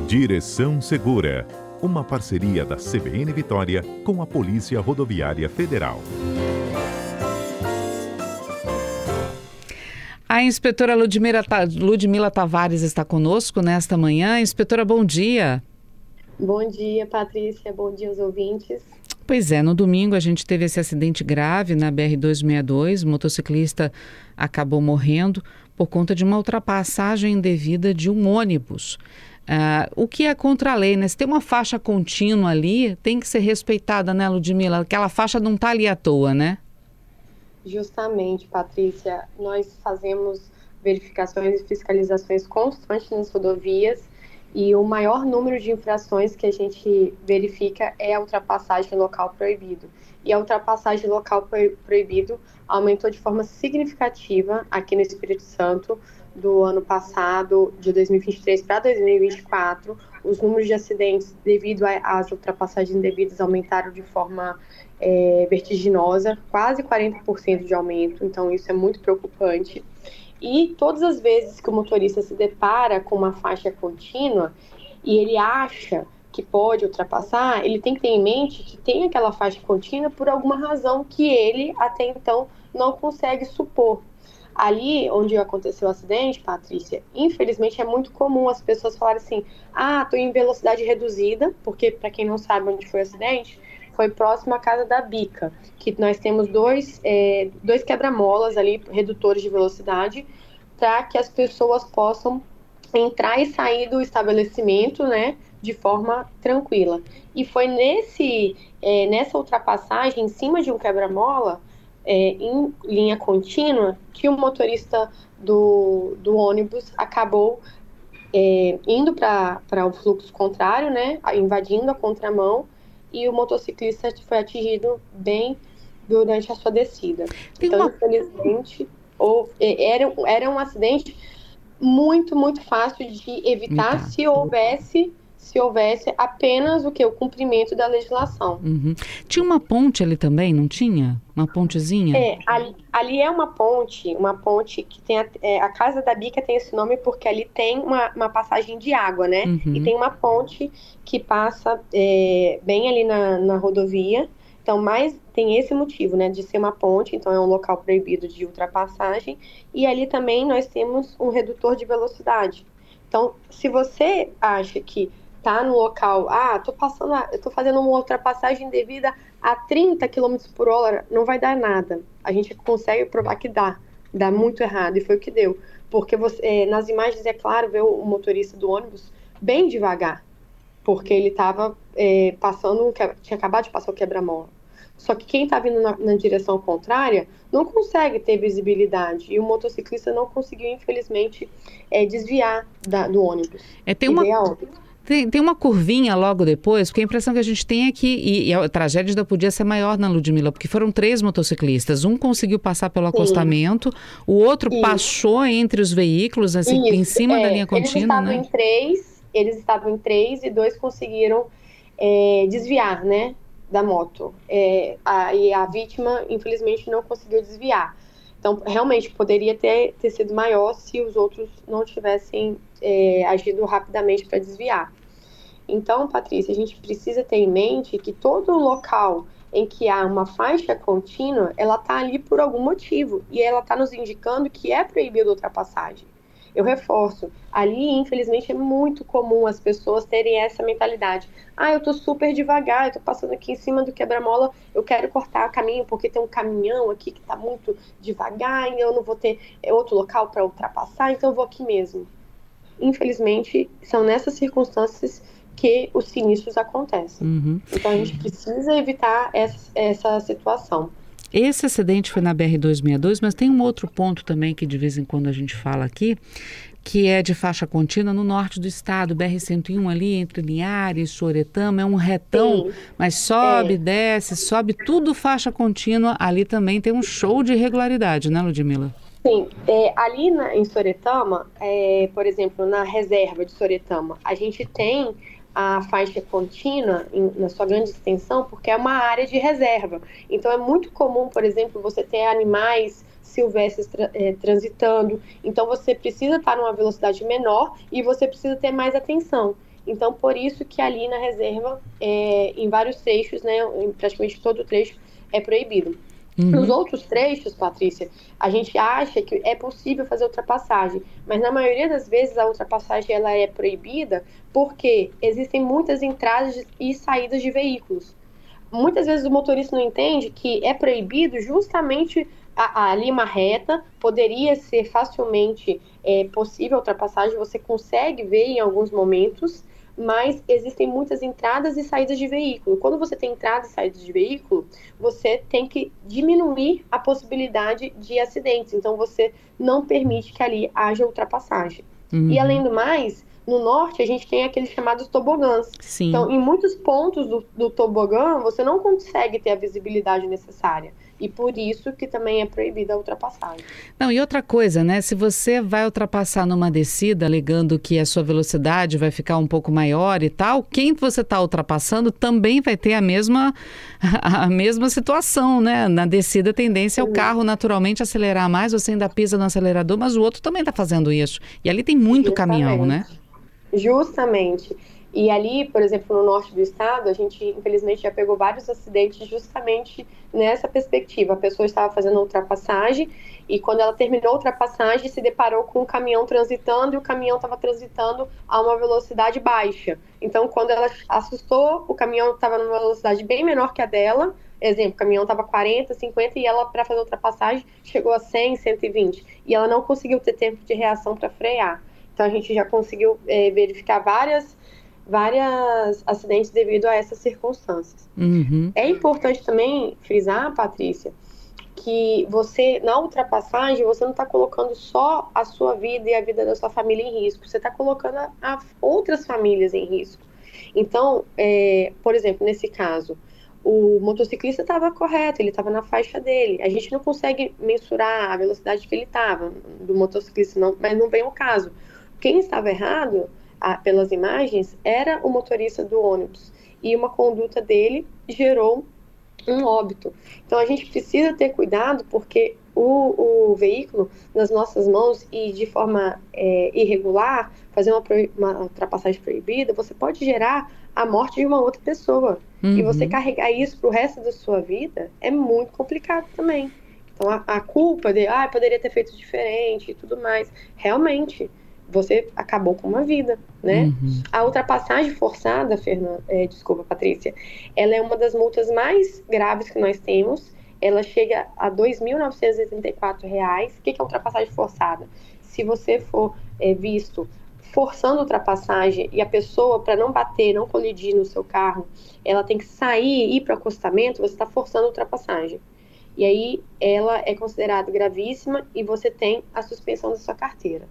Direção Segura, uma parceria da CBN Vitória com a Polícia Rodoviária Federal. A inspetora Ludmila Tavares está conosco nesta manhã. Inspetora, bom dia. Bom dia, Patrícia. Bom dia aos ouvintes. Pois é, no domingo a gente teve esse acidente grave na BR-262. O motociclista acabou morrendo por conta de uma ultrapassagem indevida de um ônibus. O que é contra a lei, né? Se tem uma faixa contínua ali, tem que ser respeitada, né, Ludmila? Aquela faixa não está ali à toa, né? Justamente, Patrícia. Nós fazemos verificações e fiscalizações constantes nas rodovias e o maior número de infrações que a gente verifica é a ultrapassagem em local proibido. E a ultrapassagem em local proibido aumentou de forma significativa aqui no Espírito Santo do ano passado, de 2023 para 2024. Os números de acidentes devido às ultrapassagens indevidas aumentaram de forma vertiginosa, quase 40% de aumento, então isso é muito preocupante. E todas as vezes que o motorista se depara com uma faixa contínua e ele acha que pode ultrapassar, ele tem que ter em mente que tem aquela faixa contínua por alguma razão que ele até então não consegue supor. Ali onde aconteceu o acidente, Patrícia, infelizmente é muito comum as pessoas falarem assim: estou em velocidade reduzida, porque para quem não sabe onde foi o acidente, foi próximo à Casa da Bica, que nós temos dois quebra-molas ali, redutores de velocidade, para que as pessoas possam entrar e sair do estabelecimento, né, de forma tranquila. E foi nessa ultrapassagem, em cima de um quebra-mola, em linha contínua, que o motorista do ônibus acabou indo para o fluxo contrário, né, invadindo a contramão, e o motociclista foi atingido bem durante a sua descida. Então, infelizmente, era um acidente muito, muito fácil de evitar se houvesse apenas o cumprimento da legislação. Uhum. Tinha uma ponte ali também, não tinha? Uma pontezinha? Ali é uma ponte que tem a Casa da Bica tem esse nome porque ali tem uma passagem de água, né? Uhum. E tem uma ponte que passa bem ali na rodovia. Então, mas tem esse motivo, né, de ser uma ponte, então é um local proibido de ultrapassagem. E ali também nós temos um redutor de velocidade. Então, se você acha que tá no local, eu tô fazendo uma ultrapassagem devida a 30 km por hora, não vai dar nada. A gente consegue provar que dá muito errado, e foi o que deu. Porque nas imagens, é claro, vê o motorista do ônibus bem devagar, porque ele estava tinha acabado de passar o quebra-mola. Só que quem está vindo na direção contrária não consegue ter visibilidade, e o motociclista não conseguiu, infelizmente, desviar do ônibus. Tem uma curvinha logo depois, porque a impressão que a gente tem é que, e a tragédia ainda podia ser maior na Ludmila, porque foram 3 motociclistas, um conseguiu passar pelo acostamento, o outro passou entre os veículos, assim, em cima da linha contínua, né? Eles estavam em 3 e 2 conseguiram desviar, né, da moto. E a vítima, infelizmente, não conseguiu desviar. Então, realmente, poderia ter sido maior se os outros não tivessem agido rapidamente para desviar. Então, Patrícia, a gente precisa ter em mente que todo local em que há uma faixa contínua, ela está ali por algum motivo, e ela está nos indicando que é proibida a ultrapassagem. Eu reforço, ali, infelizmente, é muito comum as pessoas terem essa mentalidade. Eu tô super devagar, eu tô passando aqui em cima do quebra-mola, eu quero cortar o caminho porque tem um caminhão aqui que tá muito devagar e eu não vou ter outro local para ultrapassar, então eu vou aqui mesmo. Infelizmente, são nessas circunstâncias que os sinistros acontecem. Uhum. Então, a gente precisa evitar essa situação. Esse acidente foi na BR-262, mas tem um outro ponto também que de vez em quando a gente fala aqui, que é de faixa contínua no norte do estado, BR-101 ali entre Linhares, Soretama, é um retão, mas sobe, desce, sobe, tudo faixa contínua, ali também tem um show de irregularidade, né, Ludmila? Sim, ali em Soretama, por exemplo, na reserva de Soretama, a gente tem a faixa contínua na sua grande extensão, porque é uma área de reserva. Então, é muito comum, por exemplo, você ter animais silvestres transitando. Então, você precisa estar numa velocidade menor e você precisa ter mais atenção. Então, por isso que ali na reserva, em vários trechos, né, em praticamente todo o trecho, é proibido. Nos outros trechos, Patrícia, a gente acha que é possível fazer ultrapassagem, mas na maioria das vezes a ultrapassagem ela é proibida porque existem muitas entradas e saídas de veículos. Muitas vezes o motorista não entende que é proibido justamente ali uma reta, poderia ser facilmente possível a ultrapassagem, você consegue ver em alguns momentos, mas existem muitas entradas e saídas de veículo. Quando você tem entradas e saídas de veículo, você tem que diminuir a possibilidade de acidentes. Então, você não permite que ali haja ultrapassagem. E, além do mais, no norte, a gente tem aqueles chamados tobogãs. Sim. Então, em muitos pontos do tobogã, você não consegue ter a visibilidade necessária. E por isso que também é proibida a ultrapassagem. Não, e outra coisa, né? Se você vai ultrapassar numa descida, alegando que a sua velocidade vai ficar um pouco maior e tal, quem você está ultrapassando também vai ter a mesma situação, né? Na descida, a tendência é o carro naturalmente acelerar mais, você ainda pisa no acelerador, mas o outro também está fazendo isso. E ali tem muito caminhão, né? Justamente. E ali, por exemplo, no norte do estado, a gente, infelizmente, já pegou vários acidentes justamente nessa perspectiva. A pessoa estava fazendo a ultrapassagem e, quando ela terminou a ultrapassagem, se deparou com o caminhão transitando e o caminhão estava transitando a uma velocidade baixa. Então, quando ela assustou, o caminhão estava numa velocidade bem menor que a dela. Exemplo, o caminhão estava 40, 50 e ela, para fazer a ultrapassagem, chegou a 100, 120. E ela não conseguiu ter tempo de reação para frear. Então, a gente já conseguiu verificar vários acidentes devido a essas circunstâncias. É importante também frisar, Patrícia, que você, na ultrapassagem, você não está colocando só a sua vida e a vida da sua família em risco, você está colocando outras famílias em risco. Então, por exemplo, nesse caso, o motociclista estava correto, ele estava na faixa dele. A gente não consegue mensurar a velocidade que ele estava do motociclista, não, mas não vem ao caso. Quem estava errado, pelas imagens, era o motorista do ônibus. E uma conduta dele gerou um óbito. Então, a gente precisa ter cuidado, porque o veículo nas nossas mãos e de forma irregular, fazer uma ultrapassagem proibida, você pode gerar a morte de uma outra pessoa. E você carregar isso para o resto da sua vida é muito complicado também. Então, a culpa de, poderia ter feito diferente e tudo mais, realmente, você acabou com uma vida, né? A ultrapassagem forçada, Patrícia, ela é uma das multas mais graves que nós temos. Ela chega a R$ 2.984. O que é ultrapassagem forçada? Se você for visto forçando a ultrapassagem e a pessoa, para não bater, não colidir no seu carro, ela tem que sair e ir para o acostamento, você está forçando a ultrapassagem. E aí ela é considerada gravíssima e você tem a suspensão da sua carteira.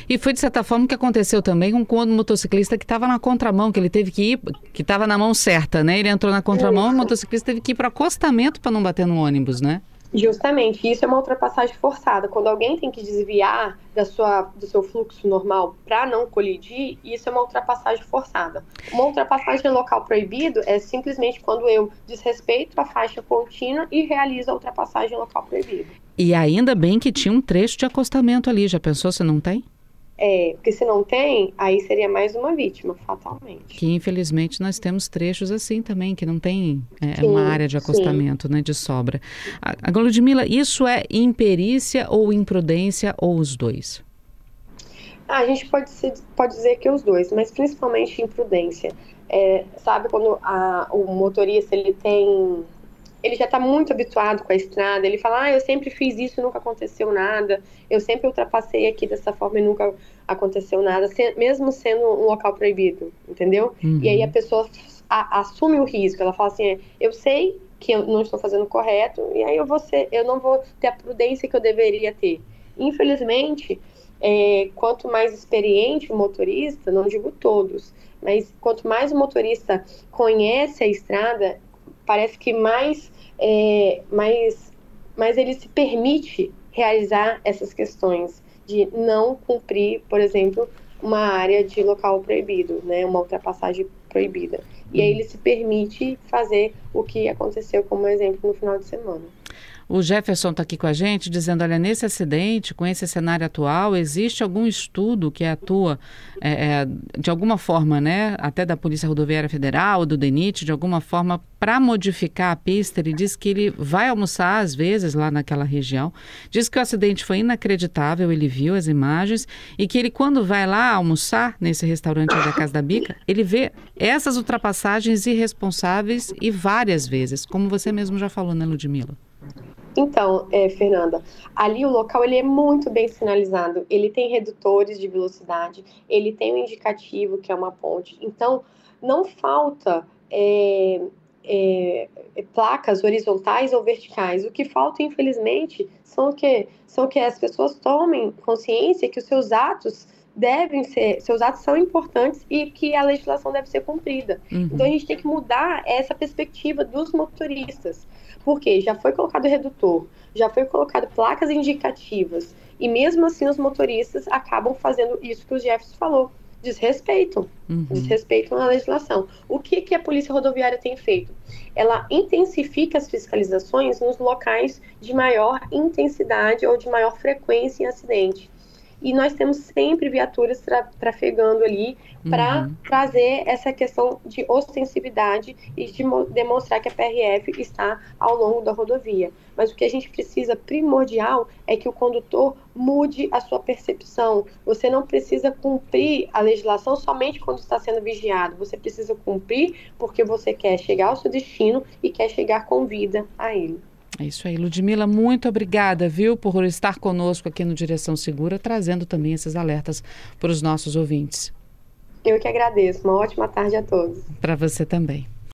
E foi de certa forma que aconteceu também com o motociclista que estava na contramão, que ele teve que ir, que estava na mão certa, né? Ele entrou na contramão e o motociclista teve que ir para o acostamento para não bater no ônibus, né? Justamente, isso é uma ultrapassagem forçada. Quando alguém tem que desviar do seu fluxo normal para não colidir, isso é uma ultrapassagem forçada. Uma ultrapassagem em local proibido é simplesmente quando eu desrespeito a faixa contínua e realizo a ultrapassagem em local proibido. E ainda bem que tinha um trecho de acostamento ali. Já pensou se não tem? Porque se não tem, aí seria mais uma vítima, fatalmente. Que infelizmente nós temos trechos assim também, que não tem uma área de acostamento, né, de sobra. Agora, Ludmila, isso é imperícia ou imprudência ou os dois? A gente pode dizer que os dois, mas principalmente imprudência. Sabe quando o motorista ele já está muito habituado com a estrada, ele fala, eu sempre fiz isso e nunca aconteceu nada, eu sempre ultrapassei aqui dessa forma e nunca aconteceu nada, mesmo sendo um local proibido, entendeu? E aí a pessoa assume o risco, ela fala assim, eu sei que eu não estou fazendo o correto, e aí eu não vou ter a prudência que eu deveria ter. Infelizmente, quanto mais experiente o motorista, não digo todos, mas quanto mais o motorista conhece a estrada, parece que mais ele se permite realizar essas questões de não cumprir, por exemplo, uma área de local proibido, né, uma ultrapassagem proibida. E aí ele se permite fazer o que aconteceu como exemplo no final de semana. O Jefferson está aqui com a gente dizendo, olha, nesse acidente, com esse cenário atual, existe algum estudo que atua de alguma forma, né, até da Polícia Rodoviária Federal, do DENIT, de alguma forma, para modificar a pista? Ele diz que ele vai almoçar, às vezes, lá naquela região. Diz que o acidente foi inacreditável, ele viu as imagens, e que ele, quando vai lá almoçar, nesse restaurante da Casa da Bica, ele vê essas ultrapassagens irresponsáveis e várias vezes, como você mesmo já falou, né, Ludmila? Então, Fernanda, ali o local ele é muito bem sinalizado, ele tem redutores de velocidade, ele tem um indicativo que é uma ponte, então não falta placas horizontais ou verticais. O que falta, infelizmente, são que as pessoas tomem consciência que os seus atos são importantes e que a legislação deve ser cumprida. Uhum. Então a gente tem que mudar essa perspectiva dos motoristas, porque já foi colocado redutor, já foi colocado placas indicativas, e mesmo assim os motoristas acabam fazendo isso que o Jefferson falou, desrespeitam a legislação. O que a Polícia Rodoviária tem feito? Ela intensifica as fiscalizações nos locais de maior intensidade ou de maior frequência em acidente. E nós temos sempre viaturas trafegando ali para trazer essa questão de ostensividade e de demonstrar que a PRF está ao longo da rodovia. Mas o que a gente precisa, primordial, é que o condutor mude a sua percepção. Você não precisa cumprir a legislação somente quando está sendo vigiado. Você precisa cumprir porque você quer chegar ao seu destino e quer chegar com vida a ele. É isso aí, Ludmila, muito obrigada, viu, por estar conosco aqui no Direção Segura, trazendo também esses alertas para os nossos ouvintes. Eu que agradeço. Uma ótima tarde a todos. Para você também.